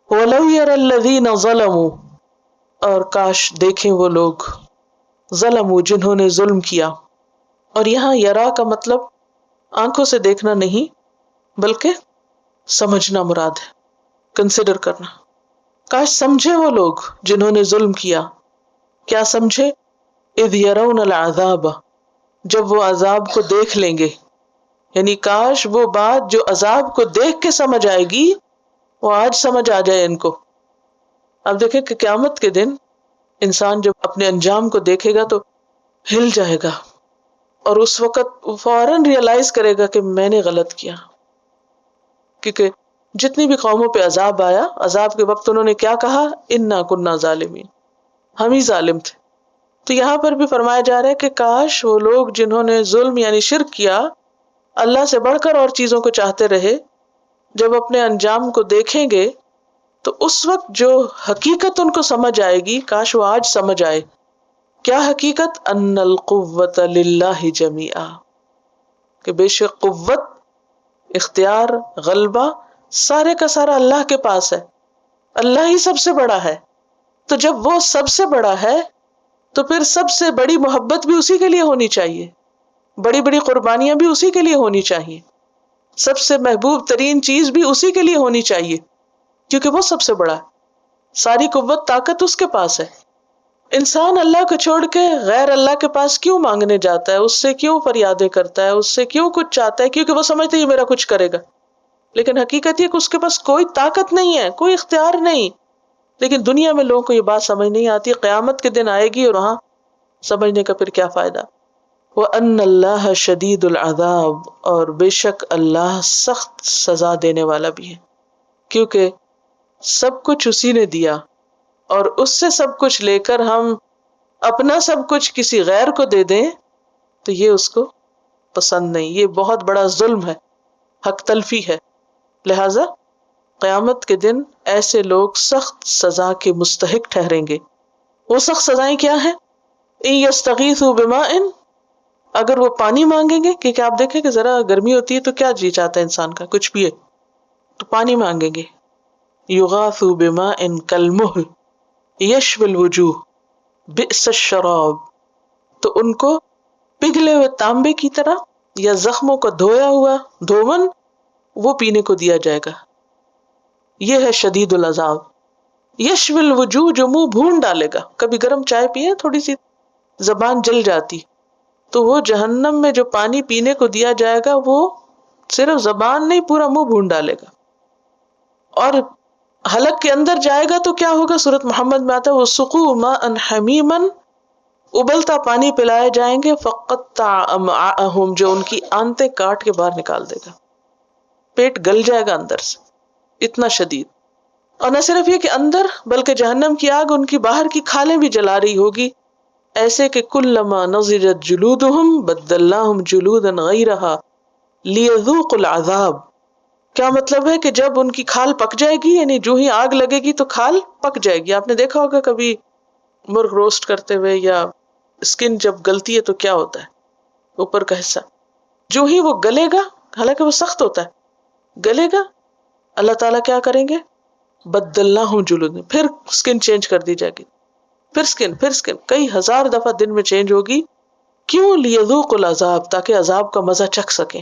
وَلَوْ يَرَى الَّذِينَ ظَلَمُوا، اور کاش دیکھیں وہ لوگ، ظلموا جنہوں نے ظلم کیا. اور یہاں یرا کا مطلب آنکھوں سے دیکھنا نہیں بلکہ سمجھنا مراد ہے، کنسیڈر کرنا. کاش سمجھے وہ لوگ جنہوں نے ظلم کیا. کیا سمجھے؟ اذ یرون العذاب، جب وہ عذاب کو دیکھ لیں گے. یعنی کاش وہ بات جو عذاب کو دیکھ کے سمجھ آئے گی وہ آج سمجھ آ جائے ان کو. اب دیکھیں کہ قیامت کے دن انسان جب اپنے انجام کو دیکھے گا تو ہل جائے گا، اور اس وقت وہ فوراً ریئلائز کرے گا کہ میں نے غلط کیا. کیونکہ جتنی بھی قوموں پہ عذاب آیا، عذاب کے وقت انہوں نے کیا کہا؟ انا کننا ظالمین، ہم ہی ظالم تھے. تو یہاں پر بھی فرمایا جا رہا ہے کہ کاش وہ لوگ جنہوں نے ظلم یعنی شرک کیا، اللہ سے بڑھ کر اور چیزوں کو چاہتے رہے، جب اپنے انجام کو دیکھیں گے تو اس وقت جو حقیقت ان کو سمجھ آئے گی کاش وہ آج سمجھ آئے. کیا حقیقت؟ ان القوۃ للہ جمیعا، کہ بے شک قوت، اختیار، غلبہ سارے کا سارا اللہ کے پاس ہے، اللہ ہی سب سے بڑا ہے. تو جب وہ سب سے بڑا ہے تو پھر سب سے بڑی محبت بھی اسی کے لیے ہونی چاہیے، بڑی بڑی قربانیاں بھی اسی کے لیے ہونی چاہیے، سب سے محبوب ترین چیز بھی اسی کے لیے ہونی چاہیے، کیونکہ وہ سب سے بڑا ہے. ساری قوت طاقت اس کے پاس ہے. انسان اللہ کو چھوڑ کے غیر اللہ کے پاس کیوں مانگنے جاتا ہے؟ اس سے کیوں فریادیں کرتا ہے؟ اس سے کیوں کچھ چاہتا ہے؟ کیونکہ وہ سمجھتا ہے یہ میرا کچھ کرے گا. لیکن حقیقت یہ کہ اس کے پاس کوئی طاقت نہیں ہے، کوئی اختیار نہیں. لیکن دنیا میں لوگوں کو یہ بات سمجھ نہیں آتی. قیامت کے دن آئے گی اور وہاں سمجھنے کا پھر کیا فائدہ. وَأَنَّ اللَّهَ شَدِيدُ الْعَذَابِ، اور بے شک اللہ سخت سزا دینے والا بھی ہے. کیونکہ سب کچھ اسی نے دیا، اور اس سے سب کچھ لے کر ہم اپنا سب کچھ کسی غیر کو دے دیں تو یہ اس کو پسند نہیں. یہ بہت بڑا ظلم ہے، حق تلفی ہے. لہذا قیامت کے دن ایسے لوگ سخت سزا کے مستحق ٹھہریں گے. وہ سخت سزائیں کیا ہیں؟ ان یستغیثوا بماء، اگر وہ پانی مانگیں گے، کیونکہ آپ دیکھیں کہ ذرا گرمی ہوتی ہے تو کیا جی چاہتا ہے انسان کا؟ کچھ پیے، تو پانی مانگیں گے. یغاثوا بماء کالمہل یشوی الوجوہ بئس الشراب، تو ان کو پگھلے ہوئے تانبے کی طرح یا زخموں کا دھویا ہوا دھون وہ پینے کو دیا جائے گا. یہ ہے شدید العذاب. یشوی الوجوہ، جو منہ بھون ڈالے گا. کبھی گرم چائے پیے تھوڑی سی زبان جل جاتی، تو وہ جہنم میں جو پانی پینے کو دیا جائے گا وہ صرف زبان نہیں، پورا منہ بھون ڈالے گا. اور حلق کے اندر جائے گا تو کیا ہوگا؟ سورۃ محمد میں آتا ہے وَسُقُوا مَاءً حَمِيمًا، ابلتا پانی پلائے جائیں گے. فَقَطَّعَ أَمْعَاءَهُمْ، جو ان کی آنتیں کاٹ کے باہر نکال دے گا، پیٹ گل جائے گا اندر سے، اتنا شدید. اور نہ صرف یہ کہ اندر، بلکہ جہنم کی آگ ان کی باہر کی کھالیں بھی جلا رہی ہوگی، ایسے کہ کلما نضجت جلودہم بدلناہم جلودا غیرہا لیذوقوا العذاب. کیا مطلب ہے کہ جب ان کی کھال پک جائے گی، یعنی جو ہی آگ لگے گی تو کھال پک جائے گی. آپ نے دیکھا ہوگا کبھی مرغ روسٹ کرتے ہوئے یا اسکن جب گلتی ہے تو کیا ہوتا ہے؟ اوپر کا حصہ جو ہی وہ گلے گا، حالانکہ وہ سخت ہوتا ہے، گلے گا، اللہ تعالیٰ کیا کریں گے؟ بدلناہم جلودا، پھر اسکن چینج کر دی جائے گی، پھر اسکن کئی ہزار دفعہ دن میں چینج ہوگی. کیوں؟ لیذوقوا العذاب، تاکہ عذاب کا مزہ چکھ سکیں.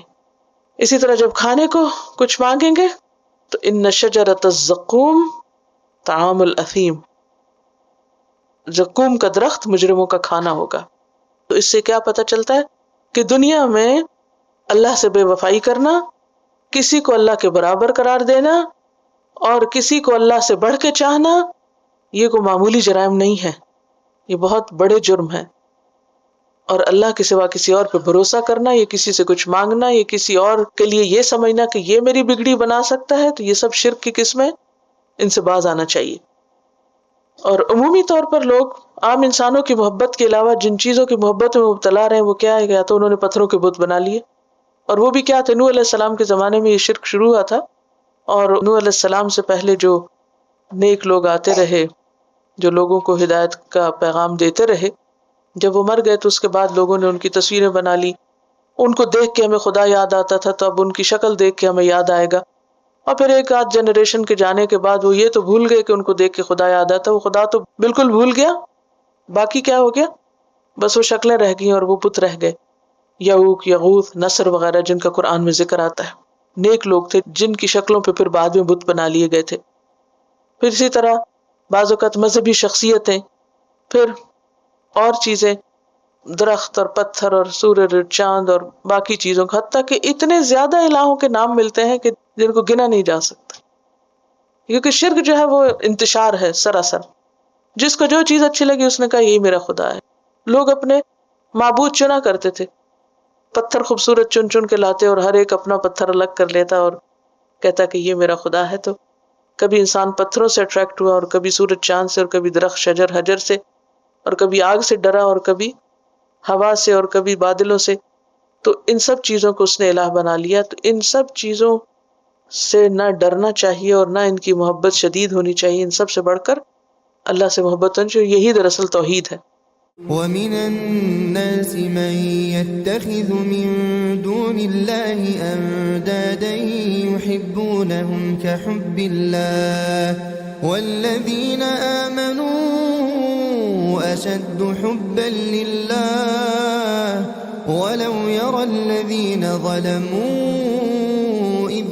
اسی طرح جب کھانے کو کچھ مانگیں گے تو ان شجرۃ الزقوم طعام الاثیم، زقوم کا درخت مجرموں کا کھانا ہوگا. تو اس سے کیا پتہ چلتا ہے کہ دنیا میں اللہ سے بے وفائی کرنا، کسی کو اللہ کے برابر قرار دینا اور کسی کو اللہ سے بڑھ کے چاہنا، یہ کوئی معمولی جرائم نہیں ہے، یہ بہت بڑے جرم ہیں. اور اللہ کے سوا کسی اور پہ بھروسہ کرنا، یہ کسی سے کچھ مانگنا، یہ کسی اور کے لیے یہ سمجھنا کہ یہ میری بگڑی بنا سکتا ہے، تو یہ سب شرک کی قسمیں، ان سے باز آنا چاہیے. اور عمومی طور پر لوگ عام انسانوں کی محبت کے علاوہ جن چیزوں کی محبت میں مبتلا رہے ہیں وہ کیا ہے؟ یا تو انہوں نے پتھروں کے بت بنا لیے، اور وہ بھی کیا تھے؟ نوح علیہ السلام کے زمانے میں یہ شرک شروع ہوا تھا، اور نوح علیہ السلام سے پہلے جو نیک لوگ آتے رہے، جو لوگوں کو ہدایت کا پیغام دیتے رہے، جب وہ مر گئے تو اس کے بعد لوگوں نے ان کی تصویریں بنا لی. ان کو دیکھ کے ہمیں خدا یاد آتا تھا تو اب ان کی شکل دیکھ کے ہمیں یاد آئے گا. اور پھر ایک آدھ جنریشن کے جانے کے بعد وہ یہ تو بھول گئے کہ ان کو دیکھ کے خدا یاد آتا، وہ خدا تو بالکل بھول گیا، باقی کیا ہو گیا؟ بس وہ شکلیں رہ گئیں اور وہ بت رہ گئے، یعوق، یغوث، نصر وغیرہ جن کا قرآن میں ذکر آتا ہے، نیک لوگ تھے جن کی شکلوں پہ پھر بعد میں بت بنا لیے گئے تھے۔ پھر اسی طرح بعض اوقات مذہبی شخصیتیں، پھر اور چیزیں، درخت اور پتھر اور سورج اور چاند اور باقی چیزوں کا، حتیٰ کہ اتنے زیادہ الہوں کے نام ملتے ہیں کہ جن کو گنا نہیں جا سکتا، کیونکہ شرک جو ہے وہ انتشار ہے سراسر، جس کو جو چیز اچھی لگی اس نے کہا یہی میرا خدا ہے۔ لوگ اپنے معبود چنا کرتے تھے، پتھر خوبصورت چن چن کے لاتے اور ہر ایک اپنا پتھر الگ کر لیتا اور کہتا کہ یہ میرا خدا ہے۔ تو کبھی انسان پتھروں سے اٹریکٹ ہوا، اور کبھی سورج چاند سے، اور کبھی درخت شجر حجر سے، اور کبھی آگ سے ڈرا، اور کبھی ہوا سے، اور کبھی بادلوں سے۔ تو ان سب چیزوں کو اس نے الہ بنا لیا۔ تو ان سب چیزوں سے نہ ڈرنا چاہیے اور نہ ان کی محبت شدید ہونی چاہیے، ان سب سے بڑھ کر اللہ سے محبت ہونی چاہیے۔ یہی دراصل توحید ہے۔ وَمِنَ النَّاسِ مَن يَتَّخِذُ مِن دُونِ اللَّهِ أَندَادًا يُحِبُّونَهُمْ كَحُبِّ اللَّهِ وَالَّذِينَ آمَنُوا أَشَدُّ حُبًّا لِّلَّهِ وَلَوْ يَرَى الَّذِينَ ظَلَمُوا إِذْ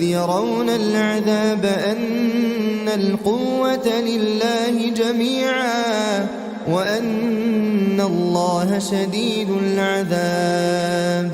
يَرَوْنَ الْعَذَابَ أَنَّ الْقُوَّةَ لِلَّهِ جَمِيعًا وَأَنَّ اللَّهَ شَدِيدُ الْعَذَابِ